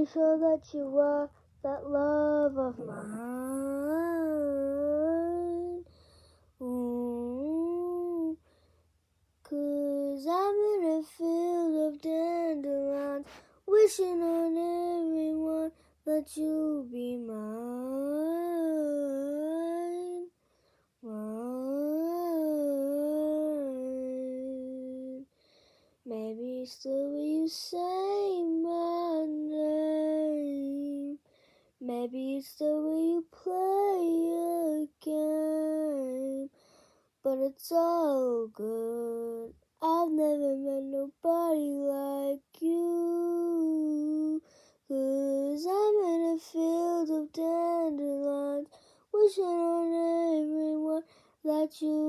be sure that you are that love of mine. Ooh, 'cause I'm in a field of dandelions, wishing on everyone that you'll be mine. Mine. Maybe it's the way you say my name. Maybe it's the way you play a game. But it's all good. I've never met nobody like you. 'Cause I'm in a field of dandelions, wishing on everyone that you